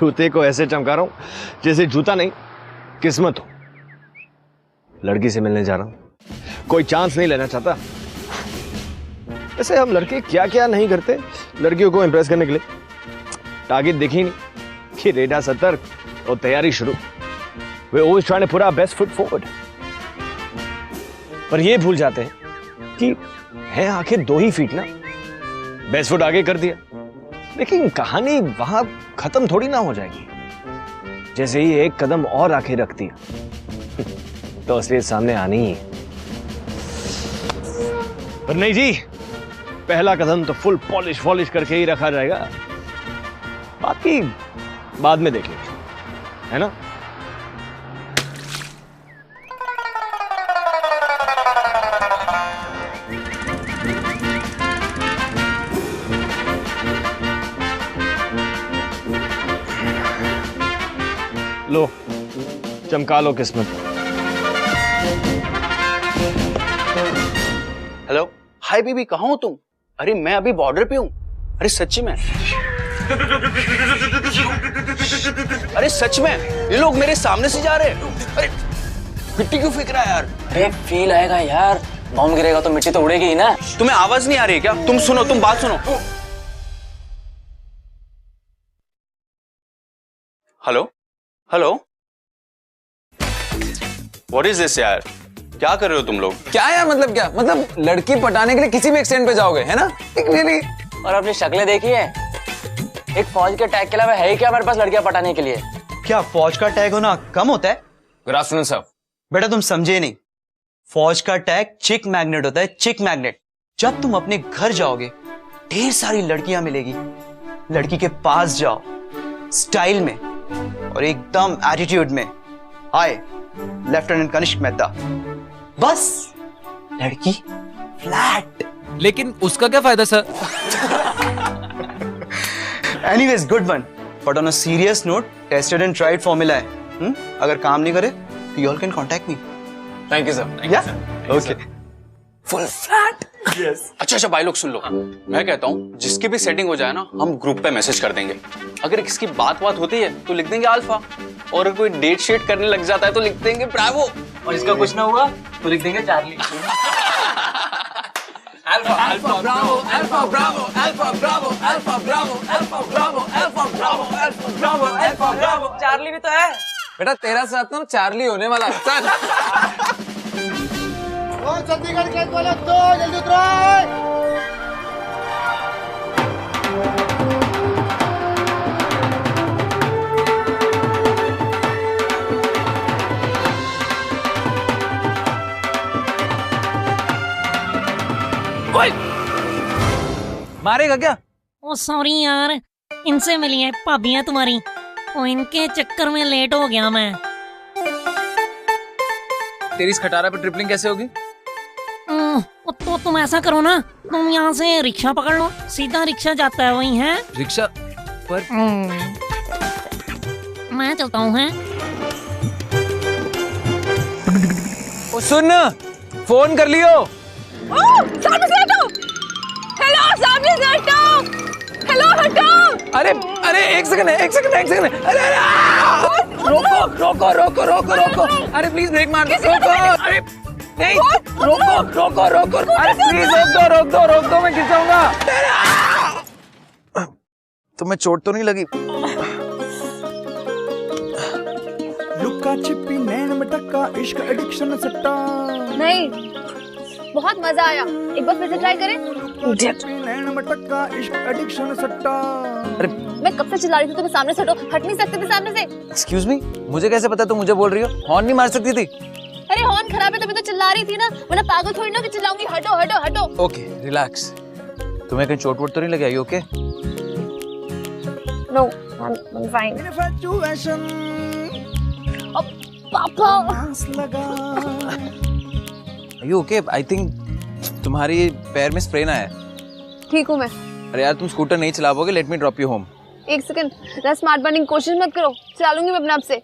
जूते को ऐसे चमका रहा हूं जैसे जूता नहीं किस्मत हो। लड़की से मिलने जा रहा हूं, कोई चांस नहीं लेना चाहता। वैसे हम लड़के क्या क्या नहीं करते लड़कियों को इंप्रेस करने के लिए। टारगेट देखी नहीं कि रेडा सतर्क और तैयारी शुरू। वे always trying to put our best foot forward। पर ये भूल जाते हैं कि है आखिर 2 ही फीट ना। बेस्ट फुट आगे कर दिया, लेकिन कहानी वहां खत्म थोड़ी ना हो जाएगी। जैसे ही एक कदम और आगे रख दिया तो असलियत सामने आनी ही। पर नहीं जी, पहला कदम तो फुल पॉलिश करके ही रखा जाएगा, बाकी बाद में देखेंगे, है ना। लो चमका लो किस्मत। हेलो, हाय बेबी, कहाँ हो तुम? अरे मैं अभी बॉर्डर पे हूँ। अरे सच्ची में, अरे सच में ये लोग मेरे सामने से जा रहे हैं। अरे मिट्टी क्यों फेंक रहा है यार? अरे फील आएगा यार, बॉम्ब गिरेगा तो मिट्टी तो उड़ेगी ही ना। तुम्हें आवाज नहीं आ रही है क्या? तुम सुनो, तुम बात सुनो। Hello hello, what is this यार? क्या कर रहे हो तुम लोग? क्या यार, मतलब क्या? मतलब लड़की पटाने के लिए किसी भी एक्सटेंट पे जाओगे, है ना? really? और अपनी शक्लें देखी है? एक फौज के टैग के अलावा है ही क्या हमारे पास लड़कियां पटाने के लिए? क्या फौज का टैग होना कम होता है? Good afternoon sir. बेटा तुम समझे नहीं, फौज का टैग चिक मैग्नेट होता है, चिक मैग्नेट। जब तुम अपने घर जाओगे ढेर सारी लड़कियां मिलेगी, लड़की के पास जाओ स्टाइल में और एकदम एटीट्यूड में, हाय लेफ्टिनेंट कनिष्क मेहता, बस लड़की फ्लैट। लेकिन उसका क्या फायदा sir? Anyways good one, but on a serious note, tested and tried formula है। अगर काम नहीं करे तो you all can contact me. Thank you sir. या ओके। Full flat. अच्छा भाई लोग सुन लो, मैं कहता हूँ जिसकी भी सेटिंग हो जाए ना, हम ग्रुप पे मैसेज कर देंगे। अगर किसकी बात होती है तो लिख देंगे अल्फा, और अगर कोई डेट शेट करने लग जाता है तो लिख देंगे ब्रावो, और इसका कुछ ना हुआ तो लिख देंगे Charlie. Alpha alpha Bravo, alpha Bravo, alpha Bravo, alpha Bravo, alpha Bravo, alpha Bravo, alpha Bravo, alpha Bravo. Charlie भी तो है बेटा, तेरा साथ ना चार्ली होने वाला है। चंडीगढ़ के वाले तो जल्दी उतरो। मारेगा क्या? ओ सॉरी यार, इनसे मिली है भाभियां तुम्हारी, ओ इनके चक्कर में लेट हो गया मैं। तेरी इस खटारा पे ट्रिपलिंग कैसे होगी? तो तुम ऐसा करो ना, तुम यहाँ से रिक्शा पकड़ लो, सीधा रिक्शा जाता है वहीं है। रिक्शा पर मैं चलता हूँ। है ओ सुन, फोन कर लियो। सामने से हटो। हेलो, सामने से हटो। हेलो हटो। अरे अरे एक सेकंड है, एक सेकंड है, एक सेकंड है। अरे रोको रोको रोको रोको रोको, अरे प्लीज ब्रेक मार दो। रोको, अरे नहीं, रोको रोको रोको, अरे प्लीज रोक दो, मैं गिर जाऊंगा। तुम्हें चोट तो नहीं लगी? लुक्का छिपी नैन मटक्का इश्क एडिक्शन सट्टा। नहीं, बहुत मजा आया, एक बार फिर से ट्राई करें। नैन मटक्का इश्क एडिक्शन सट्टा। अरे मैं कब से चिल्ला रही थी, तुम्हें सामने से हटो, हट नहीं सकते थे सामने से। एक्सक्यूज मी, मुझे कैसे पता तुम मुझे बोल रही हो? हॉर्न नहीं मार सकती थी? अरे हॉर्न खराब है तभी तो चिल्ला रही थी ना, वरना पागल थोड़ी ना कि चिल्लाऊंगी। हटो हटो हटो। Okay relax. तुम्हें कहीं चोट वोट तो नहीं लगी? I okay? No, I am fine. Infatuation पापा लगा। आई ओके? आई थिंक तुम्हारी पैर में स्प्रेन आया है। ठीक हूँ मैं। अरे यार तुम स्कूटर नहीं चला पाओगे, let me drop you home. एक सेकंड, ना स्मार्ट बनने की कोशिश मत करो, चला लूंगी मैं अपने आप से।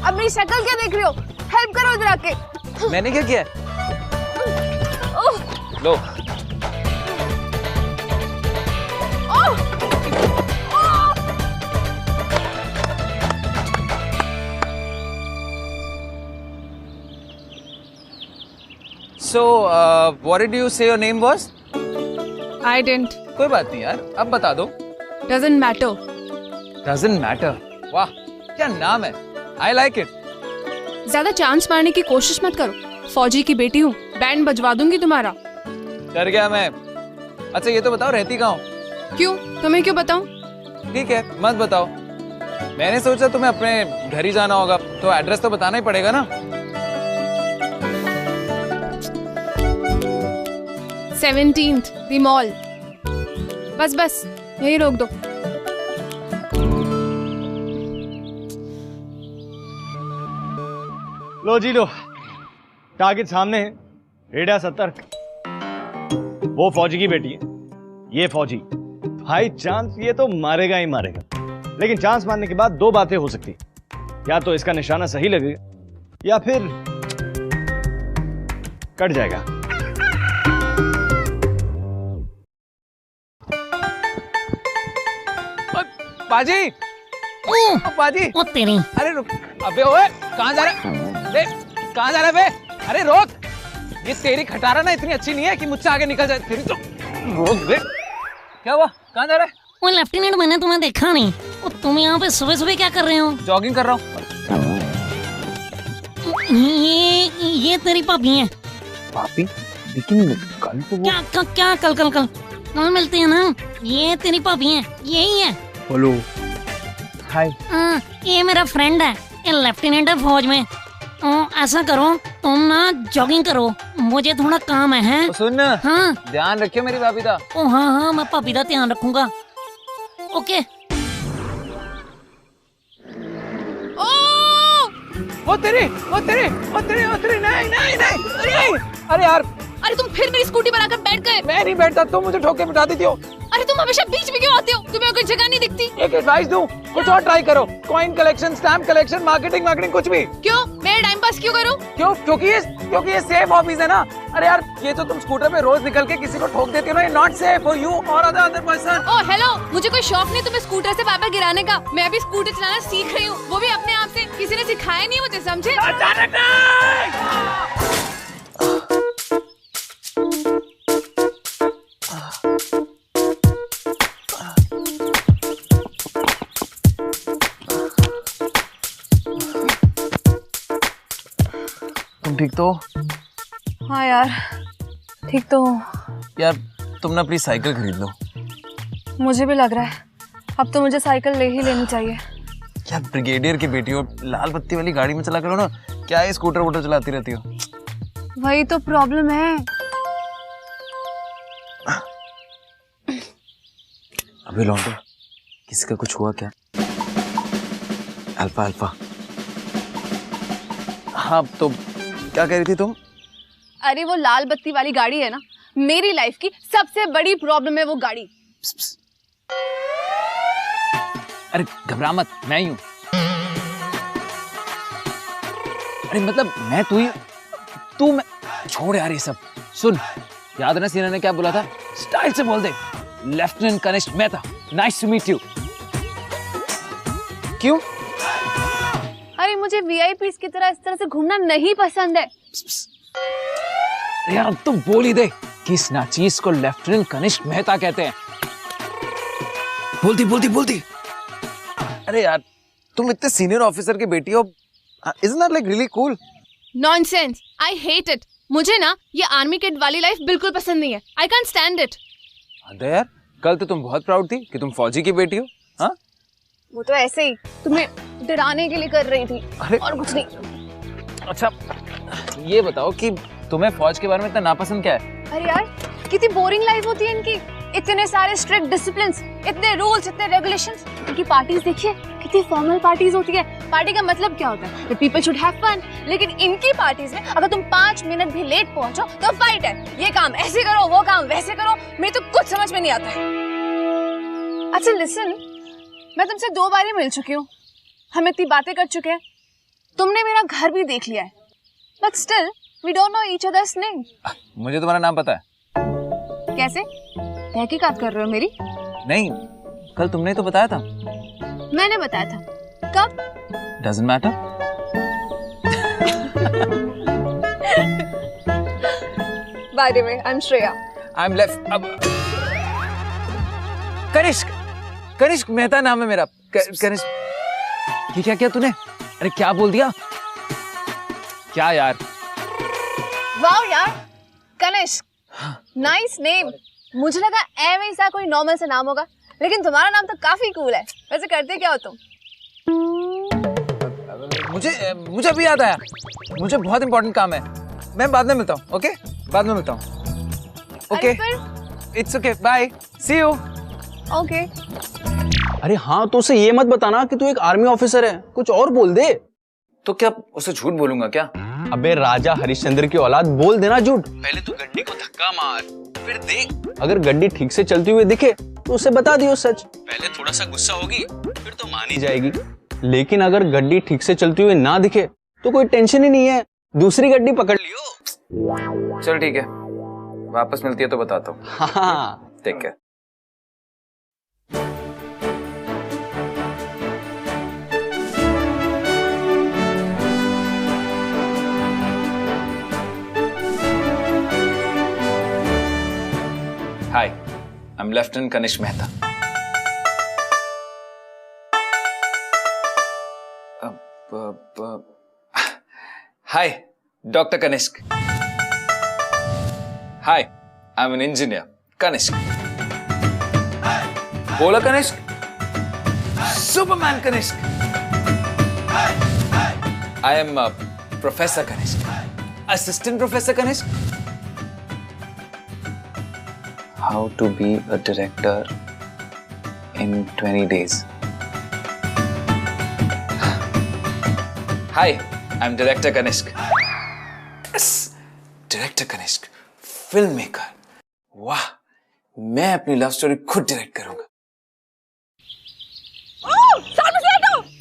अब मेरी शक्ल क्या देख रही हो? हेल्प करो इधर आके। मैंने क्या किया? लो So, what did you say your name was? I didn't. कोई बात नहीं यार, अब बता दो. Doesn't matter. Doesn't matter. वाह, क्या नाम है? I like it. ज्यादा चांस मारने की कोशिश मत करो. फौजी की बेटी हूँ, बैंड बजवा दूंगी तुम्हारा. डर गया मैं. अच्छा ये तो बताओ रहती कहाँ हो? क्यों? तुम्हें क्यों बताऊं? ठीक है, मत बताओ. मैंने सोचा तुम्हें अपने घर ही जाना होगा, तो एड्रेस तो बताना ही पड़ेगा ना. 17th, the mall. बस यही रोक दो. लो जी लो, टारगेट सामने है. रेडा सतर्क. वो फौजी की बेटी है, ये फौजी. भाई चांस ये तो मारेगा ही मारेगा, लेकिन चांस मारने के बाद दो बातें हो सकती. या तो इसका निशाना सही लगेगा या फिर कट जाएगा. बाजी, बाजी. ओ तेरी. अरे रुक. अबे ओए, कहाँ जा रहा है? बे, कहाँ जा रहा है बे? अरे रोक. ये तेरी खटारा ना इतनी अच्छी नहीं है कि मुझसे आगे निकल जाए. तेरी तो रोक बे. क्या हुआ? कहाँ जा रहा है? वो लेफ्टिनेंट, मैंने तुम्हें देखा नहीं. ओ तुम यहाँ पे सुबह सुबह क्या कर रहे हो? जॉगिंग कर रहा हूँ. ये तेरी भाभी है. पापी? लेकिन कल तो वो... क्या कल मिलते हैं ना. ये तेरी भाभी है, यही है. हेलो. हाय. ये मेरा फ्रेंड है, ये लेफ्टिनेंट है फौज में. ऐसा करो, तुम ना जॉगिंग करो, मुझे थोड़ा काम है. तो सुन. हाँ. ध्यान रखियो मेरी भाभी का. ओ हाँ, मैं भाभी का ध्यान रखूंगा. ओके. वो तेरी नहीं. अरे यार. अरे तुम फिर मेरी स्कूटी बनाकर बैठ गए. मैं नहीं बैठता, तुम मुझे ठोके बिठा देती हो. अरे तुम हमेशा बीच में क्यों आते हो? तुम्हें कोई जगह नहीं दिखती? एक एडवाइस दूं, कुछ और ट्राई करो. Coin collection, stamp collection, marketing कुछ भी. क्यों? मेरा टाइम पास क्यों करूं? क्यों? क्योंकि ये सेफ हॉबीज है ना. अरे यार, ये तो तुम स्कूटर पे रोज निकल के किसी को ठोक देती हो ना, ये नॉट सेफ फॉर यू और अदर पर्सन. ओह हेलो, मुझे कोई शौक नहीं तुम्हें स्कूटर से बार-बार गिराने का. मैं अभी स्कूटर चलाना सीख रही हूँ, वो भी अपने आप से. किसी ने सिखाया नहीं मुझे, समझे? तुम ठीक तो? हाँ यार, ठीक तो हूँ. यार तुम ना प्लीज साइकिल खरीद लो. मुझे भी लग रहा है अब तो मुझे साइकिल लेनी चाहिए. क्या ब्रिगेडियर की बेटी हो, लाल बत्ती वाली गाड़ी में चला करो ना. क्या ये स्कूटर वोटर चलाती रहती हो? वही तो प्रॉब्लम है. अबे लौंडे, किसी का कुछ हुआ क्या? अल्फा. हाँ तो क्या कह रही थी तुम? अरे वो लाल बत्ती वाली गाड़ी है ना, मेरी लाइफ की सबसे बड़ी प्रॉब्लम है वो गाड़ी. अरे घबरा मत, मैं ही हूं. अरे मतलब मैं तू मैं. छोड़ यार ये सब. सुन, याद है ना सीना ने क्या बोला था? स्टाइल से बोल दे, lieutenant Kanishk Mehta, nice to meet you. क्यों? अरे मुझे वीआईपीज़ की तरह इस तरह से घूमना नहीं पसंद है. यार अब तो बोल ही दे कि इस नाचीज को लेफ्टिनेंट कनिष्क मेहता कहते हैं. बोलती. अरे यार तुम इतने सीनियर ऑफिसर की बेटी हो. Isn't that like really cool? Nonsense. I hate it. मुझे ना ये आर्मी कैड वाली लाइफ बिल्कुल पसंद नहीं है. I can't stand it. अरे यार, कल तो तुम बहुत प्राउड थी कि तुम फौजी की बेटी हो. हाँ? वो तो ऐसे ही तुम्हें डराने के लिए कर रही थी. अरे और कुछ नहीं. अच्छा ये बताओ कि तुम्हें फौज के बारे में इतना नापसंद क्या है? अरे यार कितनी बोरिंग लाइफ होती है इनकी. इतने सारे स्ट्रिक्ट डिसिप्लिन्स, इतने रूल्स, इतने रेगुलेशंस. इनकी पार्टीज देखिए, कितनी फॉर्मल पार्टीज होती है. पार्टी का मतलब क्या होता है? People should have fun. लेकिन इनकी पार्टीज में अगर तुम 5 मिनट भी लेट पहुंचो तो फाइट है. ये काम ऐसे करो, वो काम वैसे करो. मेरे तो कुछ समझ में नहीं आता है. अच्छा लिसन, मैं तुमसे 2 बार ही मिल चुकी हूँ, हम इतनी बातें कर चुके हैं, तुमने मेरा घर भी देख लिया है, but still we don't know each others name. मुझे तुम्हारा नाम पता है. कैसे? तहकीकात कर रहे हो मेरी? नहीं, कल तुमने तो बताया था. मैंने बताया था. कब? Doesn't matter. By the way, I'm Shreya. I'm left. अब कनिष्क मेहता नाम है मेरा। कनिष्क, ये क्या किया तूने? अरे क्या बोल दिया? क्या यार? Wow यार, कनिष्क, nice name. मुझे लगा एम ऐसा कोई नॉर्मल सा नाम होगा, लेकिन तुम्हारा नाम तो काफी कूल है। वैसे करते क्या हो तुम? मुझे अभी याद आया, मुझे बहुत इंपॉर्टेंट काम है। मैं बाद में मिलता हूँ, ओके? बाद में मिलता हूँ। Okay, it's okay, bye, see you. Okay. अरे हाँ, तो उसे ये मत बताना कि तू एक आर्मी ऑफिसर है, कुछ और बोल दे। तो क्या उसे झूठ बोलूंगा क्या? अबे राजा हरिश्चंद्र की औलाद, बोल देना झूठ। पहले तू गड्डी को धक्का मार, फिर देख अगर गड्डी ठीक से चलती हुई दिखे तो उसे बता दियो सच। पहले थोड़ा सा गुस्सा होगी, फिर तो मान ही जाएगी। लेकिन अगर गड्डी ठीक से चलती हुई ना दिखे तो कोई टेंशन ही नहीं है, दूसरी गड्डी पकड़ लियो। चल ठीक है, वापस मिलती है तो बताता हूँ। हाँ, take care. Hi, I'm Lieutenant Kanishk Mehta. Hi, Dr. Kanishk. Hi, I'm an engineer, Kanishk. Bola Kanishk. Superman Kanishk. I am Professor Kanishk. Assistant Professor Kanishk. How to be a director in 20 days. Hi, I'm Director Kanishk. Yes, Director Kanishk, filmmaker. वाह, मैं अपनी love story खुद direct करूंगा।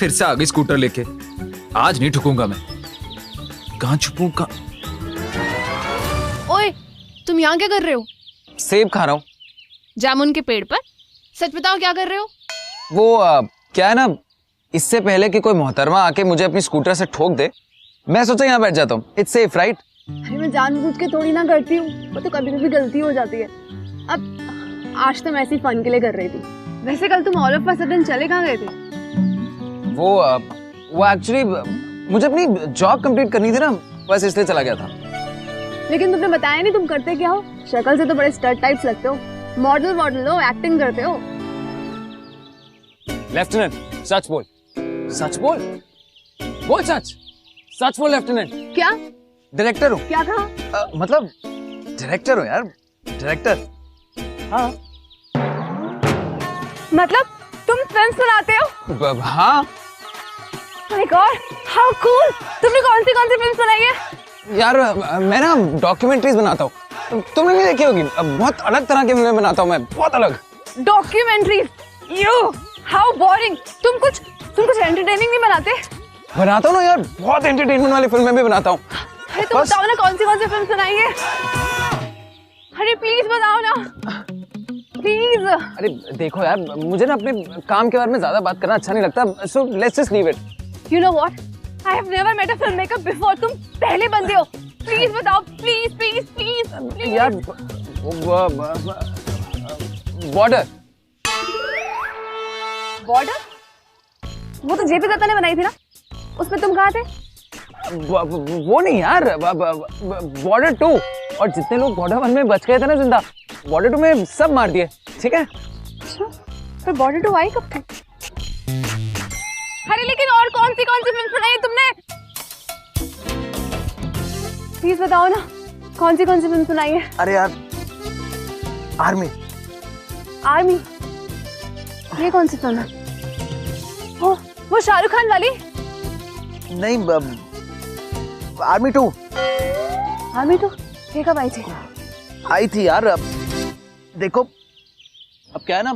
फिर से आ गई scooter लेके। आज नहीं ठुकूंगा मैं। कहाँ छुपूंगा? ओए, तुम यहाँ क्या कर रहे हो? सेब खा रहा हूँ। जामुन के पेड़ पर? सच बताओ क्या कर रहे हो? वो क्या है ना, इससे पहले कि कोई मोहतरमा आके मुझे अपनी स्कूटर से ठोक दे, मैं सोचा यहाँ बैठ जाता हूँ। It's safe, right? अरे मैं जानबूझ के थोड़ी ना करती हूँ, वो तो कभी कभी गलती हो जाती है। अब आज तो मैं ऐसी फन के लिए कर रही थी। वैसे कल तुम ऑल ऑफ अ सडन चले कहाँ गए थे? वो एक्चुअली मुझे अपनी जॉब कंप्लीट करनी थी ना, बस इसलिए चला गया था। लेकिन तुमने बताया नहीं तुम करते क्या हो? शक्ल से तो बड़े स्टड टाइप्स लगते हो। मॉडल हो, एक्टिंग करते हो। लेफ्टिनेंट, सच बोल। सच बोल, बोल सच। सच बोल लेफ्टिनेंट। क्या? डायरेक्टर हूँ। क्या कहा? मतलब डायरेक्टर हूँ यार, डायरेक्टर। हाँ। मतलब तुम फिल्म्स बनाते हो? हाँ। My God, how cool! तुमने कौन सी फिल्म्स बनाई है? यार मैं ना डॉक्यूमेंट्रीज बनाता हूँ, तुमने नहीं देखी होगी। बहुत अलग तरह की फिल्में बनाता हूँ मैं, बहुत अलग। डॉक्यूमेंट्रीज? You, how boring! तुम कुछ एंटरटेनिंग नहीं बनाते? बनाता हूँ ना यार, बहुत एंटरटेनमेंट वाली फिल्में भी बनाता हूँ। अरे तुम बताओ ना कौन सी फिल्म बनाई है? अरे प्लीज बताओ ना, प्लीज। अरे देखो यार, मुझे ना अपने काम के बारे में ज्यादा बात करना अच्छा नहीं लगता, so let's just leave it. You know what, I have never met a film maker before. तुम पहले बंदे हो, प्लीज बताओ, प्लीज प्लीज प्लीज प्लीज। यार बॉर्डर। वो तो जेपी दत्ता ने बनाई थी ना, उसमें तुम कहाँ थे? वो नहीं यार, बॉर्डर 2। और जितने लोग बॉर्डर 1 में बच गए थे ना जिंदा, बॉर्डर 2 में सब मार दिए, ठीक है? अच्छा, फिर बॉर्डर 2 आई कब थी? अरे लेकिन और कौन सी फिल्म बनाई तुमने? प्लीज बताओ ना, कौन सी फिल्म बनाई है? अरे यार, आर्मी। ये कौन सी फिल्म है? ओ, वो शाहरुख खान वाली? नहीं, आर्मी 2। ये कब आई थी? आई थी यार। अब देखो, अब क्या है ना,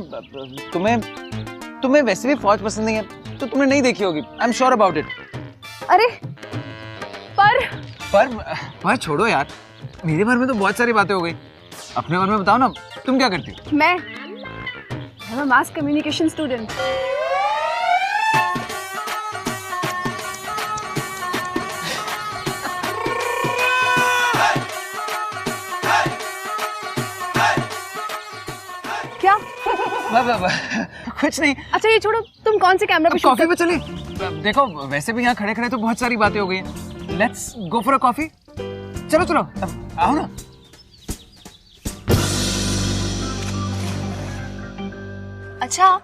तुम्हें वैसे भी फौज पसंद नहीं है, तो तुमने नहीं देखी होगी। I am sure about it. अरे पर छोड़ो यार, मेरे बारे में तो बहुत सारी बातें हो गई। अपने बारे में बताओ ना, तुम क्या करती हो? मैं मास कम्युनिकेशन स्टूडेंट। कुछ नहीं। अच्छा ये छोड़ो, तुम कौन से कैमरा पे शूट कॉफी पे चले। देखो वैसे भी यहाँ खड़े खड़े तो बहुत सारी बातें हो गई हैं। Let's go for a coffee. चलो चलो आओ ना। अच्छा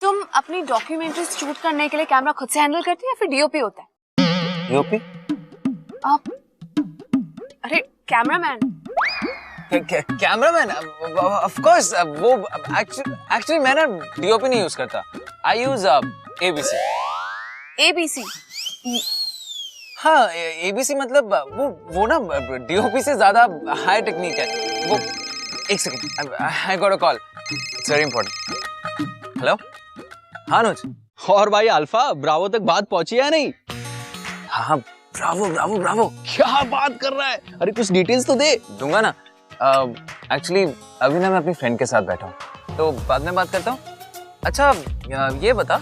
तुम अपनी डॉक्यूमेंट्री शूट करने के लिए कैमरा खुद से हैंडल करती हो या फिर डीओपी होता है? डीओपी? आप अरे कैमरामैन। Cameraman of course. वो एक्चुअली मैं ना डीओपी नहीं यूज करता। आई यूज एबीसी। एबीसी? हाँ एबीसी मतलब वो ना डीओपी से ज्यादा हाई टेक्निक है वो। एक second, I got a call, it's very important. Hello हाँ अनुज। और भाई अल्फा, ब्रावो तक बात पहुंची है नहीं? हाँ ब्रावो ब्रावो ब्रावो। क्या बात कर रहा है? अरे कुछ डिटेल्स तो दे। दूंगा ना। एक्चुअली अभी ना मैं अपनी फ्रेंड के साथ बैठा हूँ तो बाद में बात करता हूँ। अच्छा ये बता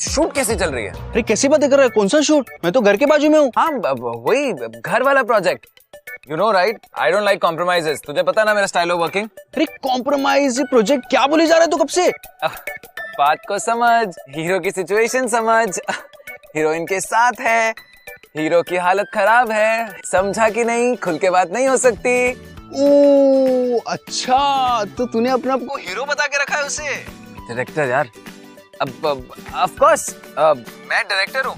शूट कैसी चल रही है? अरे कैसी बातें कर रहा है? कौन सा शूट? मैं तो घर के बाजू में हूँ। हाँ वही घर वाला project. You know right, I don't like compromises. तुझे पता ना मेरा स्टाइल ऑफ वर्किंग। अरे कॉम्प्रोमाइज प्रोजेक्ट क्या बोले जा रहा है तू कब से? बात को समझ, हीरो की सिचुएशन समझ। हीरोइन के साथ है, हीरो की हालत खराब है, समझा कि नहीं? खुल के बात नहीं हो सकती। ओ अच्छा, तो तूने अपने आप को हीरो बता के रखा है उसे? डायरेक्टर यार। अब ऑफ कोर्स मैं डायरेक्टर हूँ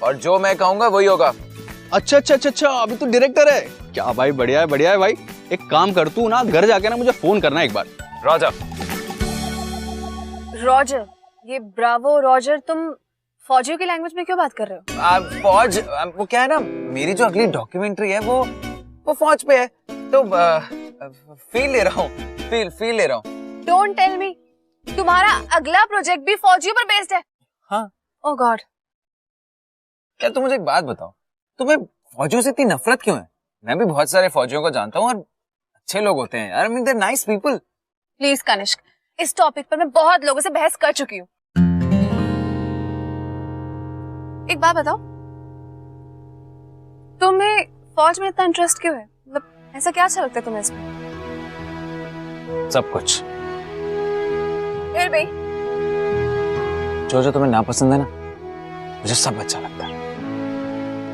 और जो मैं कहूँगा वही होगा। अच्छा अच्छा अच्छा अच्छा, अभी तू डायरेक्टर है क्या? भाई बढ़िया है भाई। एक काम कर, तू ना घर जाके ना मुझे फोन करना एक बार। रॉजर। रॉजर? ये ब्रावो रॉजर, तुम फौजियों की लैंग्वेज में क्यों बात कर रहे हो? फौज वो क्या है ना, मेरी जो अगली डॉक्यूमेंट्री है वो फौज पे है तो फील ले रहा हूँ। फील ले रहा हूँ। डोंट टेल मी तुम्हारा अगला प्रोजेक्ट भी फौजियों पर बेस्ड है? हाँ। ओह गॉड। क्या तुम मुझे एक बात बताओ, तुम्हें फौजियों से इतनी नफरत क्यों है? मैं भी बहुत सारे फौजियों को जानता हूँ और अच्छे लोग होते हैं यार। I mean they are nice people. Please Kanishk, इस टॉपिक पर मैं बहुत लोगों से बहस कर चुकी हूँ। एक बात बताओ, तुम्हें फौज में इतना इंटरेस्ट क्यों है? मतलब ऐसा क्या अच्छा लगता है तुम्हें इसमें? सब कुछ। फिर भी जो तुम्हें नापसंद है ना, मुझे सब अच्छा लगता है।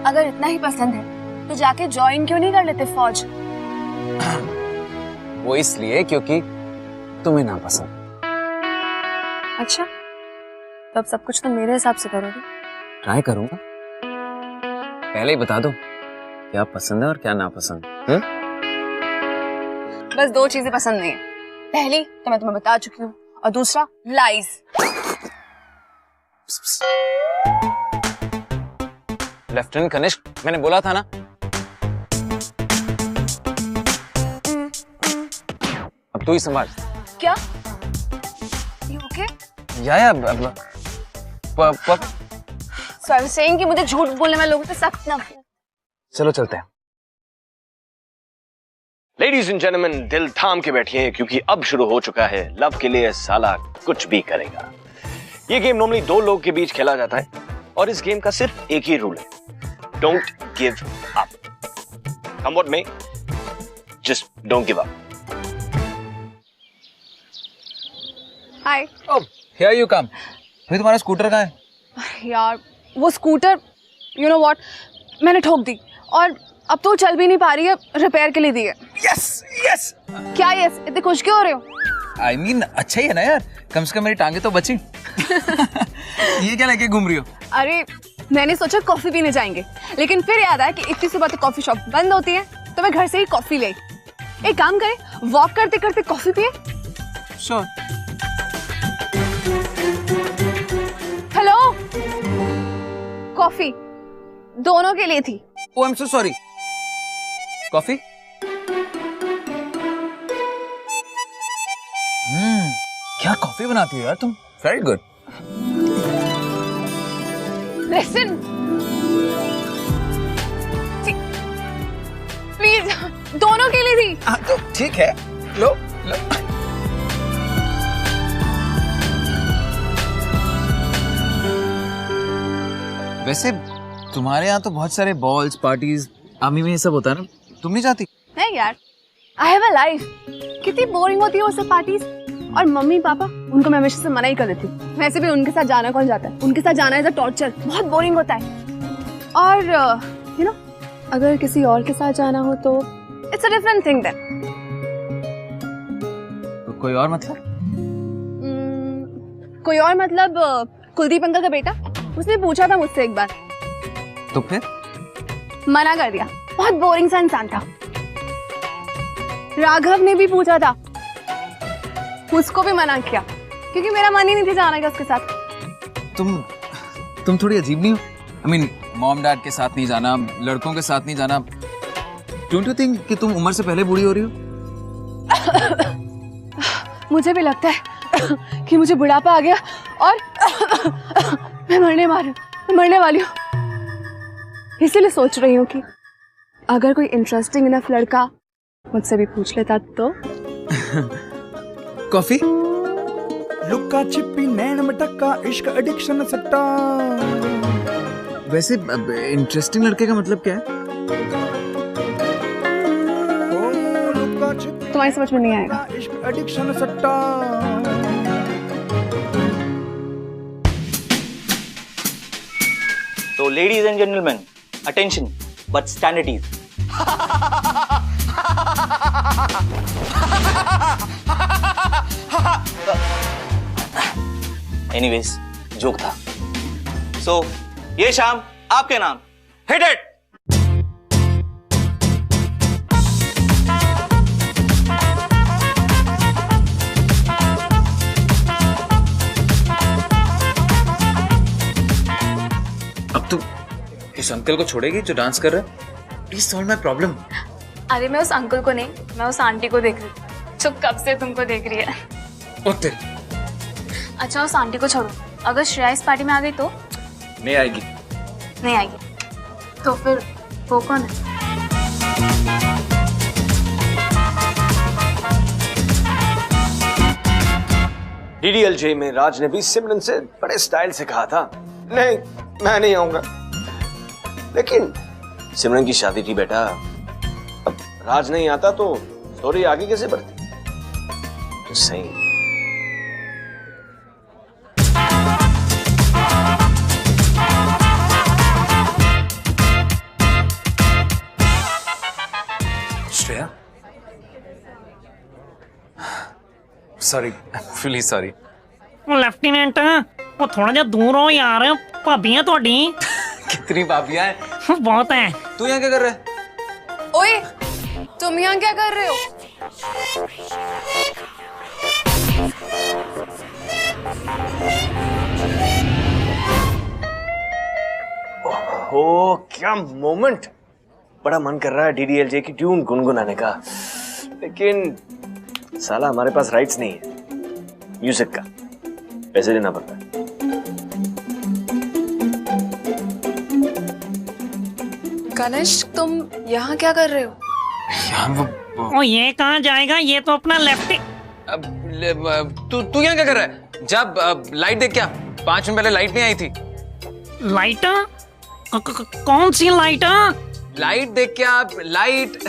अगर इतना ही पसंद है तो जाके ज्वाइन क्यों नहीं कर लेते फौज? वो इसलिए क्योंकि तुम्हें नापसंद। अच्छा, तो अब सब कुछ तुम मेरे हिसाब से करोगे? ट्राई करूंगा। पहले ही बता दो क्या पसंद है और क्या नापसंद है? बस दो चीजें पसंद नहीं है। पहली तो मैं तुम्हें बता चुकी हूँ और दूसरा लाइज। लेफ्टिनेंट कनिष्क, मैंने बोला था ना। अब तू ही संभाल। क्या? You okay? या So I was saying कि मुझे झूठ बोलने वाले लोगों से सख्त ना। चलो चलते हैं। लेडीज एंड जेंटलमैन, दिल थाम के बैठिए क्योंकि अब शुरू हो चुका है लव के लिए साला कुछ भी करेगा। ये गेम नॉर्मली दो लोग के बीच खेला जाता है और इस गेम का सिर्फ एक ही रूल है, don't give up. Come what may, just don't give up. Hi. Oh, here you come. भाई तुम्हारा स्कूटर कहाँ है? यार वो स्कूटर, यू नो व्हाट, मैंने ठोक दी और अब तो चल भी नहीं पा रही है, रिपेयर के लिए दी है। Yes yes. क्या यस? इतने खुश क्यों हो रहे हो? आई मीन अच्छा ही है ना यार, कम से कम मेरी टांगे तो बची। ये क्या लेके घूम रही हो? अरे मैंने सोचा कॉफी पीने जाएंगे, लेकिन फिर याद आया कि इतनी सुबह तो कॉफी शॉप बंद होती है, तो मैं घर से ही कॉफी ले। एक काम करें, वॉक करते करते कॉफी पिए। श्योर। हेलो, कॉफी दोनों के लिए थी। Oh I am so sorry. Coffee? क्या कॉफी बनाती हो यार तुम? Very good. लिसन प्लीज, दोनों के लिए थी। तो ठीक है, लो लो। वैसे तुम्हारे यहाँ तो बहुत सारे बॉल्स पार्टीज, आर्मी में ये सब होता है ना, तुम नहीं जाती? नहीं यार, आई हैव अ लाइफ। कितनी बोरिंग होती है वो सब पार्टीज। और मम्मी पापा उनको मैं हमेशा से मना ही कर देती हूँ। वैसे भी उनके साथ जाना कौन जाता है, उनके साथ जाना इज अ टॉर्चर, बहुत बोरिंग होता है। और यू नो अगर किसी और के साथ जाना हो तो it's a different thing then. तो कोई और मतलब? कोई और मतलब कुलदीप अंकल का बेटा, उसने पूछा था मुझसे एक बार, तो फिर मना कर दिया। बहुत बोरिंग सा इंसान था। राघव ने भी पूछा था, उसको भी मना किया क्योंकि मेरा मन ही नहीं था जाने का उसके साथ। तुम थोड़ी अजीब नहीं हो? आई मीन मॉम डैड के साथ नहीं जाना, लड़कों के साथ नहीं जाना। डोंट यू थिंक कि तुम उम्र से पहले बूढ़ी हो रही हो? मुझे भी लगता है कि मुझे बुढ़ापा आ गया और मैं मरने वाली हूँ। इसीलिए सोच रही हूँ कि अगर कोई इंटरेस्टिंग इनफ लड़का मुझसे भी पूछ लेता तो। कॉफी? लुक्का छिपी नैन मटक्का इश्क एडिक्शन सट्टा। वैसे इंटरेस्टिंग लड़के का मतलब क्या है? लुक्का छिपी तुम्हारी समझ में नहीं आएगा। इश्क एडिक्शन सट्टा। So, ladies and gentlemen, attention, but stand at ease. Anyways, joke था। So, ये शाम आपके नाम। Hit it! अब तू इस अंकल को छोड़ेगी जो डांस कर रहा है? Please solve my problem. अरे मैं उस अंकल को नहीं, मैं उस आंटी को देख रही हूँ जो कब से तुमको देख रही है। ओके, अच्छा उस आंटी को छोड़ो, अगर श्रेया इस पार्टी में आ गई तो? नहीं आएगी। नहीं आएगी तो फिर वो कौन है? डीडीएलजे में राज ने भी सिमरन से बड़े स्टाइल से कहा था, नहीं मैं नहीं आऊंगा, लेकिन सिमरन की शादी थी बेटा। अब राज नहीं आता तो स्टोरी आगे कैसे बढ़ती? तो सही Shreya, sorry, really sorry. Lieutenant ਉਹ ਥੋੜਾ ਜਿਹਾ ਦੂਰ ਹੋ ਯਾਰ, ਭਾਬੀਆਂ ਤੁਹਾਡੀ कितनी भाभियां हैं? ਬਹੁਤ ਹੈ। तू यहाँ क्या कर रहा है? ओए, तुम यहाँ क्या कर रहे हो? ओ क्या मोमेंट! बड़ा मन कर रहा है डीडीएलजे की ट्यून गुनगुनाने का, लेकिन साला हमारे पास राइट्स नहीं है म्यूजिक का, पैसे देना पड़ता है। गणेश, तुम यहाँ क्या कर रहे हो? यहाँ ओ ये कहाँ जाएगा, ये तो अपना लेफ्टी। तू यहाँ क्या कर रहा है? जब लाइट देख, क्या 5 मिनट पहले लाइट नहीं आई थी? लाइट? कौन सी लाइट? लाइट देख क्या, लाइट।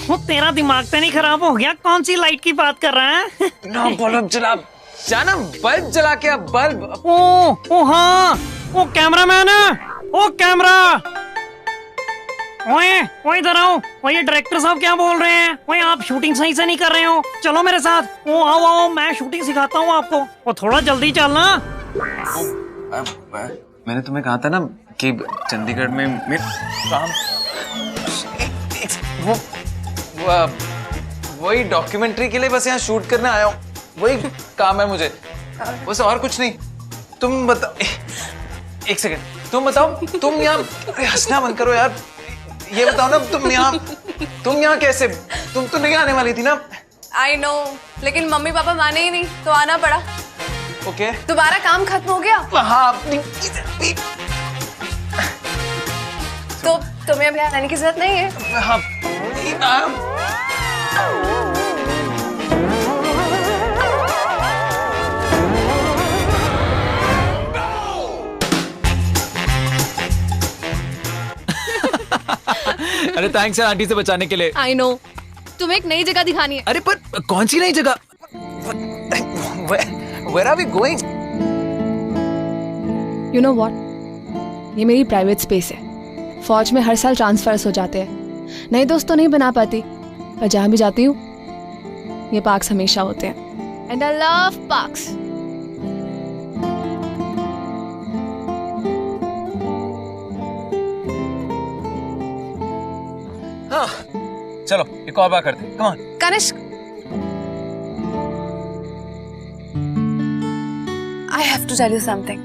वो तेरा दिमाग तो नहीं खराब हो गया? कौन सी लाइट की बात कर रहा है? ना बल्ब जला, जाना बल्ब जला के, बल्ब। ओ हाँ, ओ कैमरामैन है, ओ कैमरा। ओए ओए इधर आओ। ओए ये डायरेक्टर साहब क्या बोल रहे हैं? ओए आप शूटिंग सही से नहीं कर रहे हो, चलो मेरे साथ। ओ आओ आओ, मैं शूटिंग सिखाता हूँ आपको। ओ थोड़ा जल्दी चलना। मैंने तुम्हें कहा था ना कि चंडीगढ़ में मेरे काम, वही डॉक्यूमेंट्री के लिए बस यहाँ शूट करने आया हूँ, वही काम है मुझे, बस और कुछ नहीं। तुम बताओ, एक सेकंड, तुम बताओ, तुम यहाँ, हंसना बंद करो यार, ये बताओ ना, तुम यहाँ कैसे? तुम तो नहीं आने वाली थी ना? I know, लेकिन मम्मी पापा माने ही नहीं तो आना पड़ा। ओके, तुम्हारा काम खत्म हो गया हाँ। तो तुम्हें अब यहाँ रहने की जरूरत नहीं है। हाँ, अरे थैंक्स यार आंटी से बचाने के लिए। I know, तुम्हें एक नई जगह दिखानी है। अरे पर कौन सी नई जगह? Where are we going? You know what? ये मेरी प्राइवेट स्पेस है। फौज में हर साल ट्रांसफर्स हो जाते हैं। नए दोस्त तो नहीं बना पाती, पर जहाँ भी जाती हूँ ये पार्क्स हमेशा होते हैं। And I love parks. हाँ, चलो एक और बार करते हैं। Come on. Kanishka, I have to tell you something.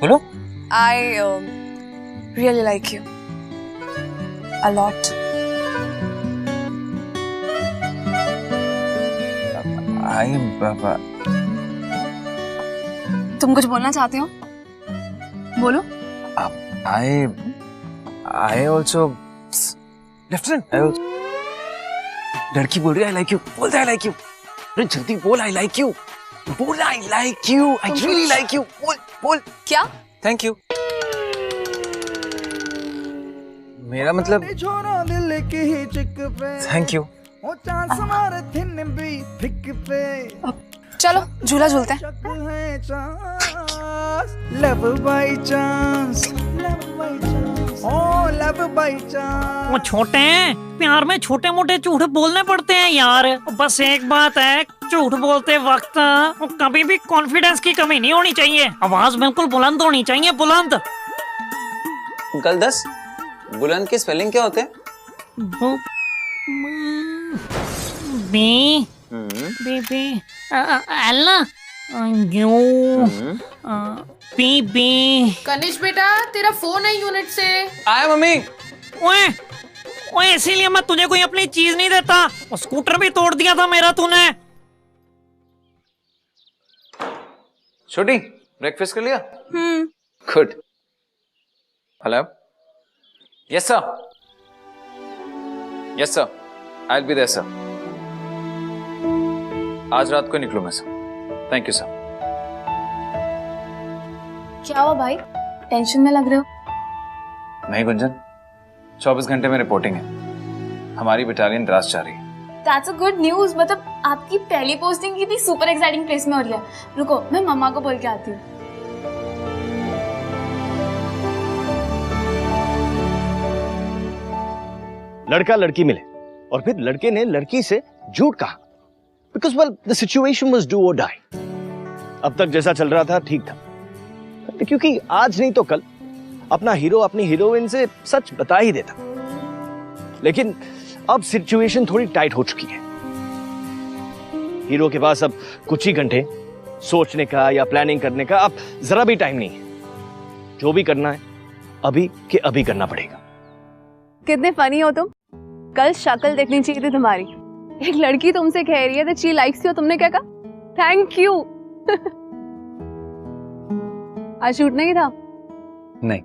बोलो। I really like you a lot. तुम कुछ बोलना चाहते हो? बोलो। I also. Lieutenant, I also. लड़की बोल रही है I like you. बोल दे I like you. अरे जल्दी बोल I like you. बोल I like you. I really like you. बोल. क्या? Thank you. मेरा मतलब छोरा दिल की ही चिक पे Thank you. ओ चांस मारे थिन भी फिक पे चलो झूला झूलते हैं। शक है चांस लव बाय चांस ओ लव बाय चांस। वो छोटे हैं, प्यार में छोटे मोटे झूठ बोलने पड़ते हैं यार। बस एक बात है, झूठ बोलते वक्त कभी भी कॉन्फिडेंस की कमी नहीं होनी चाहिए। आवाज बिल्कुल बुलंद होनी चाहिए, बुलंद। अंकल 10 बुलंद के स्पेलिंग क्या होते हैं? B B B L U P B. Kanishk बेटा, तेरा फोन है यूनिट से। आया मम्मी। ओए ओए, इसीलिए मैं तुझे कोई अपनी चीज नहीं देता। और स्कूटर भी तोड़ दिया था मेरा तूने। छोटी ब्रेकफास्ट कर लिया? Good. Hello. Yes sir. Yes sir, I will be there sir. आज रात को निकलूं मैं सर। Thank you sir. क्या हुआ भाई, टेंशन में लग रहे हो? नहीं गुंजन, 24 घंटे में रिपोर्टिंग है। हमारी बटालियन द्रास जा रही है। That's a good news। मतलब आपकी पहली पोस्टिंग कितनी सुपर एक्साइटिंग प्लेस में हो रही है। रुको, मैं मम्मा को बोल के आती हूँ। लड़का लड़की मिले और फिर लड़के ने लड़की से झूठ कहा, because well the situation was do और डाई। अब तक जैसा चल रहा था ठीक था, क्योंकि आज नहीं तो कल अपना हीरो अपनी हीरोइन से सच बता ही देता। लेकिन अब सिचुएशन थोड़ी टाइट हो चुकी है। हीरो के पास अब कुछ ही घंटे सोचने का या प्लानिंग करने का अब जरा भी टाइम नहीं है। जो भी करना है अभी के अभी करना पड़ेगा। कितने फनी हो तुम। कल शक्ल देखनी चाहिए थी तुम्हारी। एक लड़की तुमसे कह रही है that she likes you, तुमने क्या कहा? Thank you. आज शूट नहीं था? नहीं।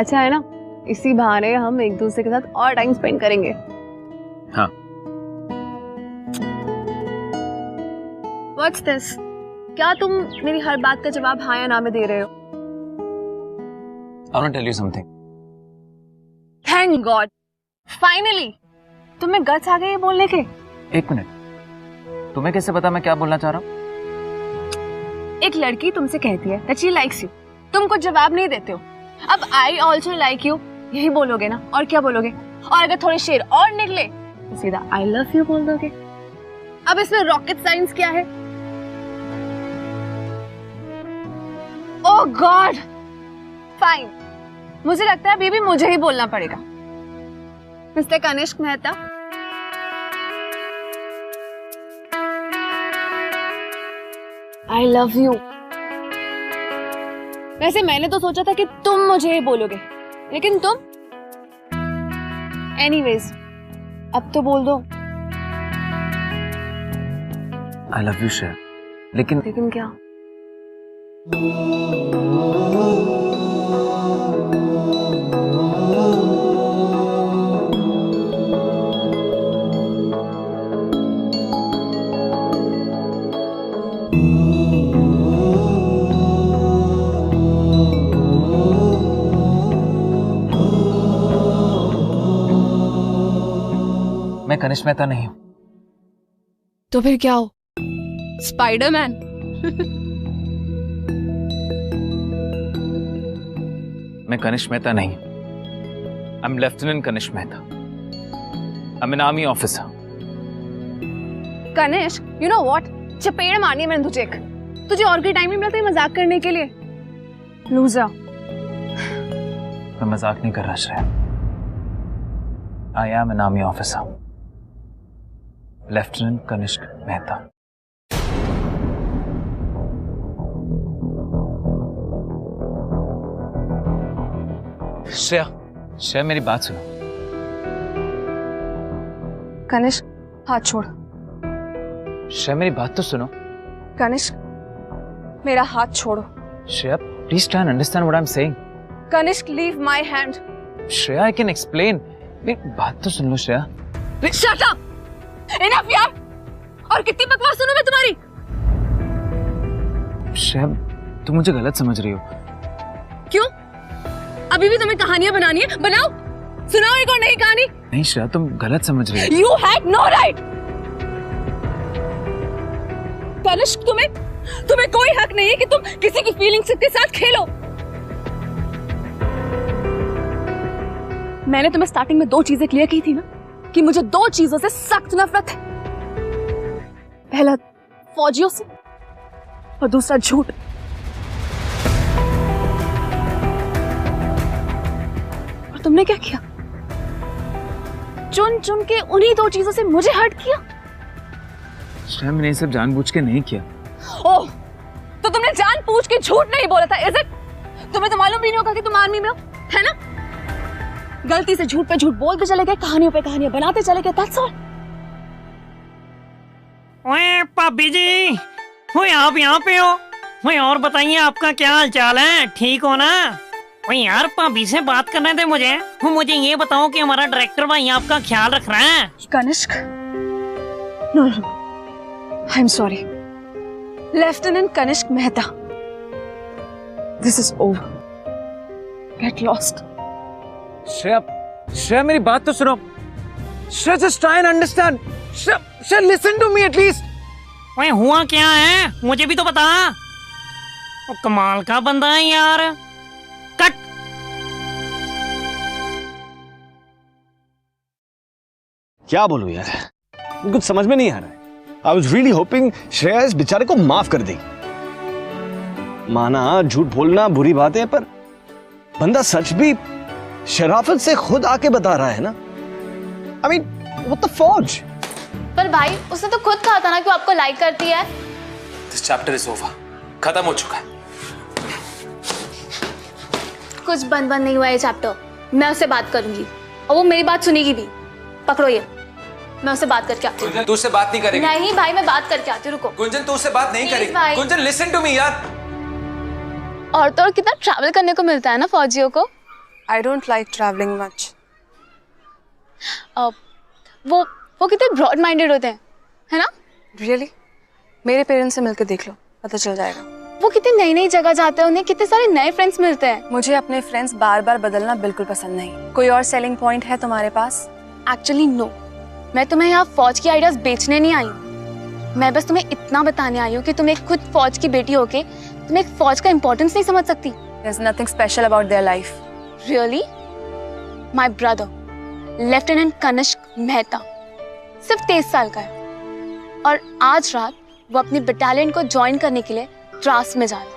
अच्छा है ना, इसी बहाने हम एक दूसरे के साथ और टाइम स्पेंड करेंगे। हाँ। What's this? क्या तुम मेरी हर बात का जवाब हाँ या ना में दे रहे हो? I want to tell you something. Thank God. Finally, तुम्हें गट्स आ गए ये बोलने के। एक मिनट, तुम्हें कैसे पता मैं क्या बोलना चाह रहा हूँ? एक लड़की तुमसे कहती है that she likes you, तुम कुछ जवाब नहीं देते हो। अब I also like you यही बोलोगे ना, और क्या बोलोगे? और अगर थोड़े शेर और निकले तो सीधा I love you बोल दोगे। अब इसमें रॉकेट साइंस क्या है? Oh God, fine। मुझे लगता है अभी भी मुझे ही बोलना पड़ेगा। Mister Kanishk Mehta, I love you। वैसे मैंने तो सोचा था कि तुम मुझे ही बोलोगे, लेकिन तुम एनीवेज अब तो बोल दो। I love you शेर, लेकिन क्या? मैं कनिष्क मेहता नहीं हूं। तो फिर क्या हो? स्पाइडरमैन? मैं कनिष्क मेहता नहीं, I am lieutenant Kanishk Mehta. I am an army officer. Kanishk, you know what, चपेड़ मारनी है मैंने तुझे एक। तुझे और कोई टाइम नहीं मिलता मजाक करने के लिए? लूजर। मैं मजाक नहीं कर रहा Shreya. I am an army officer, lieutenant Kanishk Mehta. Shreya, Shreya मेरी बात सुनो। कनिष्क, हाथ छोड़। श्रेया मेरी बात तो सुनो। कनिष्क, मेरा हाथ छोड़ो। Shreya please try and understand what I am saying. Kanishk, leave my hand. Shreya I can explain. मेरी बात तो सुन लो श्रेया। Shut up! इनफ यार! और कितनी बकवास सुनूं मैं तुम्हारी? श्रेया तुम मुझे गलत समझ रही हो। क्यों? अभी भी तुम्हें कहानियां बनानी है? बनाओ, सुनाओ एक और नई कहानी। नहीं श्रेया तुम गलत समझ रही हो। You had no right! Kanishka, तुम्हें कोई हक नहीं है कि तुम किसी की फीलिंग्स के साथ खेलो। मैंने तुम्हें स्टार्टिंग में 2 चीजें क्लियर की थी ना, कि मुझे 2 चीजों से सख्त नफरत है। पहला फौजियों से और दूसरा झूठ। और तुमने क्या किया? चुन चुन के उन्हीं 2 चीजों से मुझे हर्ट किया। श्रेया मैंने ये सब जानबूझ के नहीं किया। ओह, तो तुमने जानबूझ के झूठ नहीं बोला था, इज इट? तुम्हें तो मालूम भी नहीं होगा कि तुम आर्मी में हो, है ना? गलती से झूठ पे झूठ बोलते चले गए, कहानियों पे कहानियां बनाते चले गए, that's all। ओए भाभी जी, ओए आप यहाँ पे हो? ओए और बताइए आपका क्या हाल चाल है? ठीक हो ना? ओए यार भाभी से बात करने थे मुझे। मुझे ये बताओ कि हमारा डायरेक्टर भाई आपका ख्याल रख रहा है? Kanishk, no, I am sorry, lieutenant Kanishk Mehta, this is over, get lost. Shreya, Shreya मेरी बात तो सुनो। Shreya just try and understand. Shreya listen to me at least. ओए हुआ क्या है? मुझे भी तो बता। ओ, कमाल का बंदा है यार। कट। क्या बोलूं यार, कुछ समझ में नहीं आ रहा है। I was really hoping Shreya इस बेचारे को माफ कर देगी। माना झूठ बोलना बुरी बात है, पर बंदा सच भी शराफत से खुद आके बता रहा है ना। आई मीन व्हाट द फौज। पर भाई उसने तो खुद कहा था ना कि वो आपको लाइक करती है। दिस चैप्टर इज ओवर, खत्म हो चुका है। कुछ बंद नहीं हुआ ये चैप्टर। मैं उससे बात करूंगी और वो मेरी बात सुनेगी भी। पकड़ो ये, मैं उससे बात करके आती हूँ। तू उससे बात नहीं करेगी? नहीं भाई, मैं बात करके आती हूँ, रुको। गुंजन तू उससे बात नहीं करेगी? भाई। गुंजन लिसन टू मी यार। और तो और कितना ट्रैवल करने को मिलता है ना फौजियों को। I don't like traveling much. वो कितने ब्रॉड माइंडेड होते हैं, है ना? Really? मेरे पेरेंट्स से मिलकर देख लो, पता चल जाएगा। वो कितनी नई नई जगह जाते हैं, उन्हें कितने सारे नए फ्रेंड्स मिलते हैं। मुझे अपने फ्रेंड्स बार बार बदलना बिल्कुल पसंद नहीं। कोई और सेलिंग पॉइंट है तुम्हारे पास? एक्चुअली नो, मैं तुम्हें यहाँ फौज की आइडियाज बेचने नहीं आई हूँ। मैं बस तुम्हें इतना बताने आई हूँ कि तुम एक खुद फौज की बेटी होके तुम एक फौज का इम्पोर्टेंस नहीं समझ सकती। There's nothing special about their life. Really? My brother, lieutenant Kanishk Mehta, सिर्फ 23 साल का है और आज रात वो अपनी बटालियन को ज्वाइन करने के लिए द्रास में जा रहा है।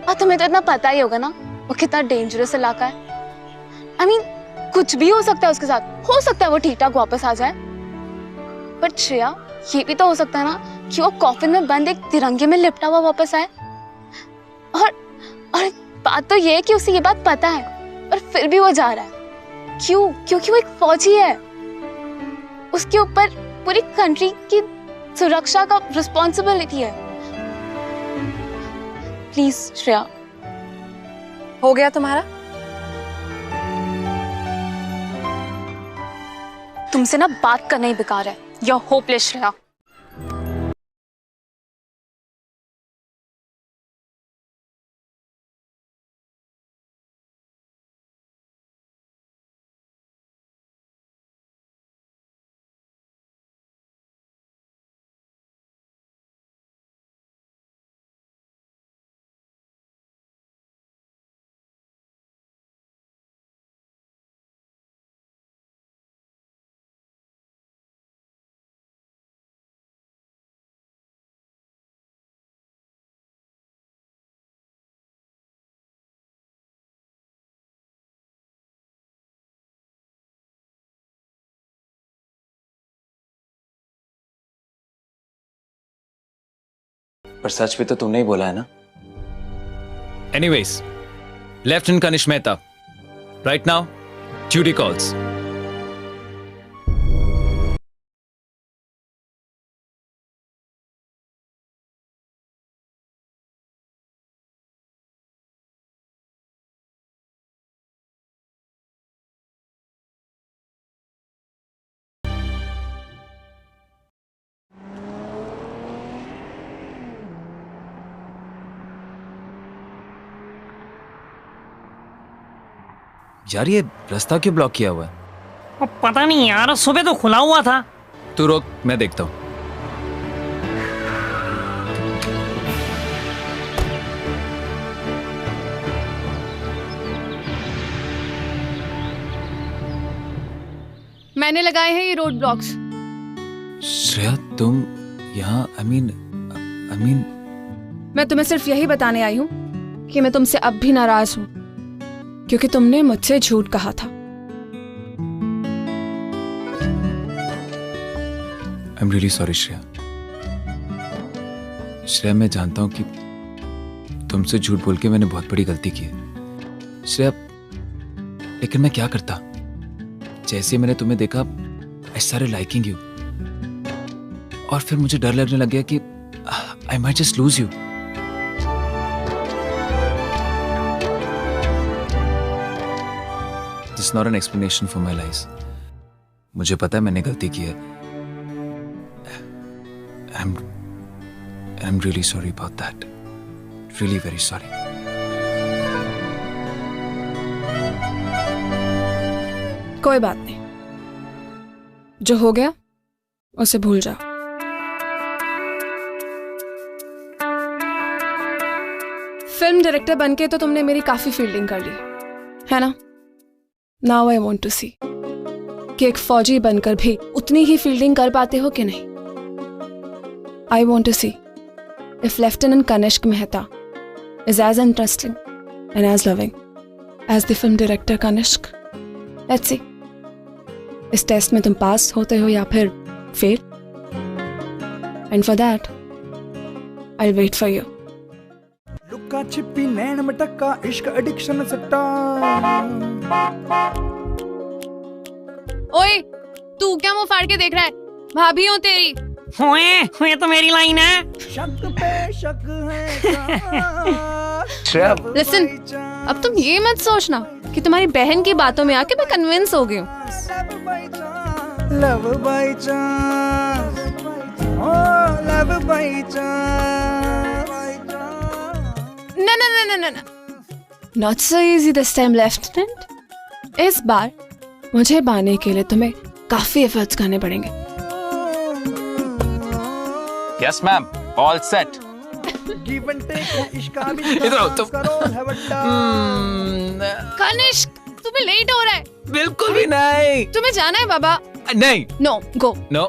और तुम्हें तो इतना पता ही होगा ना वो कितना डेंजरस इलाका है। I mean, कुछ भी हो सकता है उसके साथ। हो सकता है वो ठीक ठाक वापस आ जाए, बट श्रेया ये भी तो हो सकता है ना कि वो कॉफिन में बंद एक तिरंगे में लिपटा हुआ वापस आए। और बात तो ये है कि उसे ये बात पता है और फिर भी वो जा रहा है। क्यों? क्योंकि वो एक फौजी है। उसके ऊपर पूरी कंट्री की सुरक्षा का रिस्पॉन्सिबिलिटी है। प्लीज श्रेया। हो गया तुम्हारा? तुमसे ना बात करना ही बेकार है। You're hopeless Shreya. पर सच भी तो तुमने ही बोला है ना। Anyways, lieutenant Kanishk Mehta, right now duty calls. यार ये रास्ता क्यों ब्लॉक किया हुआ है? अब पता नहीं यार, सुबह तो खुला हुआ था। तू रोक, मैं देखता हूँ। मैंने लगाए हैं ये रोड ब्लॉक्स। श्रेया तुम यहाँ, आई मीन मैं तुम्हें सिर्फ यही बताने आई हूँ कि मैं तुमसे अब भी नाराज हूँ, क्योंकि तुमने मुझसे झूठ कहा था। I am really sorry Shreya. Shreya मैं जानता हूँ कि तुमसे झूठ बोल के मैंने बहुत बड़ी गलती की है श्रेया, लेकिन मैं क्या करता। जैसे मैंने तुम्हें देखा आई स्टार्टेड लाइकिंग यू, और फिर मुझे डर लगने लग गया कि I might just lose you. This not an explanation for my life. मुझे पता है मैंने गलती की है। I'm really sorry about that. Really very sorry. कोई बात नहीं, जो हो गया उसे भूल जाओ। फिल्म डायरेक्टर बनके तो तुमने मेरी काफी फील्डिंग कर ली है ना। नाउ आई वांट टू सी कि एक फौजी बनकर भी उतनी ही फील्डिंग कर पाते हो कि नहीं। I want to see if Lieutenant Kanishk Mehta is as interesting and as loving as the film director Kanishk. Let's see. इस टेस्ट में तुम पास होते हो या फिर fail. And for that, I'll wait for you. लुक्का छिपी नैन मटक्का इश्क एडिक्शन सट्टा। ओए, तू क्या मुंह फाड़ के देख रहा है? भाभी हूँ तेरी। हुए तो मेरी लाइन है। शक पे शक है। श्रेया, Listen, अब तुम ये मत सोचना कि तुम्हारी बहन की बातों में आके मैं कन्विंस हो गई हूँ। लव बाय चांस, ओ love by chance. No. Not so easy this time, Lieutenant. इस बार मुझे पाने के लिए तुम्हें काफी एफर्ट्स करने पड़ेंगे। Yes ma'am, all set. इधर आओ तुम। कनिष्क, तुम्हें लेट हो रहा है। बिल्कुल भी नहीं। तुम्हें जाना है बाबा। नहीं। नो, गो। नो।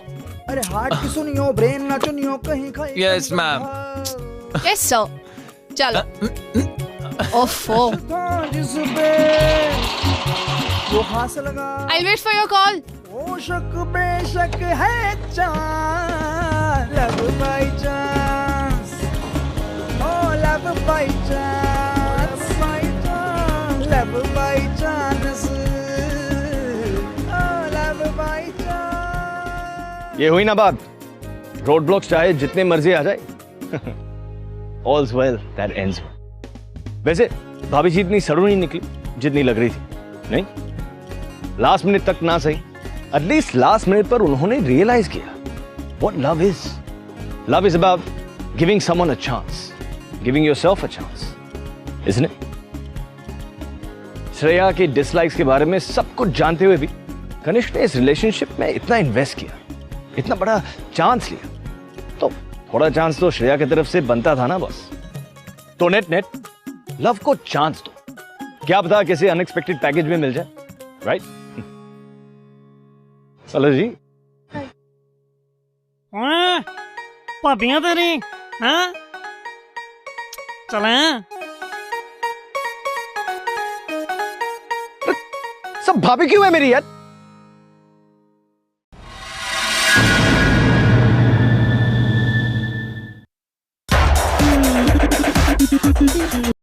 अरे हार्ट की सुनियो, ब्रेन ना चुनियो, कहीं खाई। Yes ma'am. यस सर, चलो। ओफो। वो हाथ से लगा। I'll wait for your call. ओ शक बेशक है चांस, लव बाय चांस, ओ love by chance, love by chance, ओ लव बाय चांस। ये हुई ना बात। रोड ब्लॉक्स चाहे जितने मर्जी आ जाए, ऑल्स वेल दैट एंड्स वेल। वैसे भाभी जी इतनी सड़ू नहीं निकली जितनी लग रही थी। नहीं, लास्ट मिनट तक ना सही, एटलीस्ट लास्ट मिनट पर उन्होंने रियलाइज किया what love is. Love is about giving someone a chance, giving yourself a chance, isn't it? Shreya के डिसलाइक्स के बारे में सब कुछ जानते हुए भी कनिष्क ने इस रिलेशनशिप में इतना इन्वेस्ट किया, इतना बड़ा चांस लिया, तो थोड़ा चांस तो श्रेया की तरफ से बनता था ना बस। तो नेट लव को चांस दो, क्या पता किसी अनएक्सपेक्टेड पैकेज में मिल जाए, राइट? चलो जी। भाभियां तेरी, हाँ? चले। सब भाभी क्यों है मेरी यार?